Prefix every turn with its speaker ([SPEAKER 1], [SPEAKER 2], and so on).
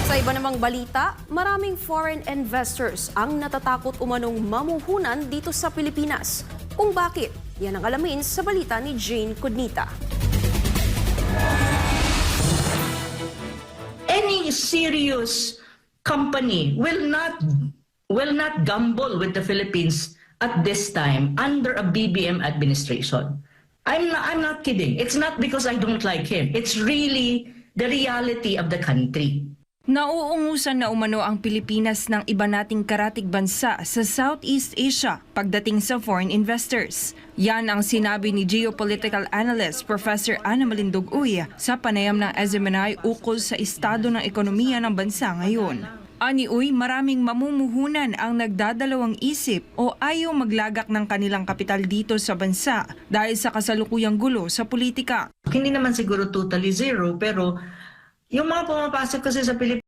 [SPEAKER 1] Sa iba namang balita, maraming foreign investors ang natatakot umanong mamuhunan dito sa Pilipinas. Kung bakit, yan ang alamin sa balita ni Jane Cudnita.
[SPEAKER 2] Any serious company will not gamble with the Philippines at this time under a BBM administration. I'm not kidding. It's not because I don't like him. It's really the reality of the country.
[SPEAKER 3] Nauungusan na umano ang Pilipinas ng iba nating karatig bansa sa Southeast Asia pagdating sa foreign investors. Yan ang sinabi ni geopolitical analyst Professor Ana Malindog Uy sa panayam ng SMNI ukol sa estado ng ekonomiya ng bansa ngayon. Ani Uy, maraming mamumuhunan ang nagdadalawang isip o ayaw maglagak ng kanilang kapital dito sa bansa dahil sa kasalukuyang gulo sa politika.
[SPEAKER 2] Hindi naman siguro totally zero, pero yung mga pumapasok kasi sa Pilipinas,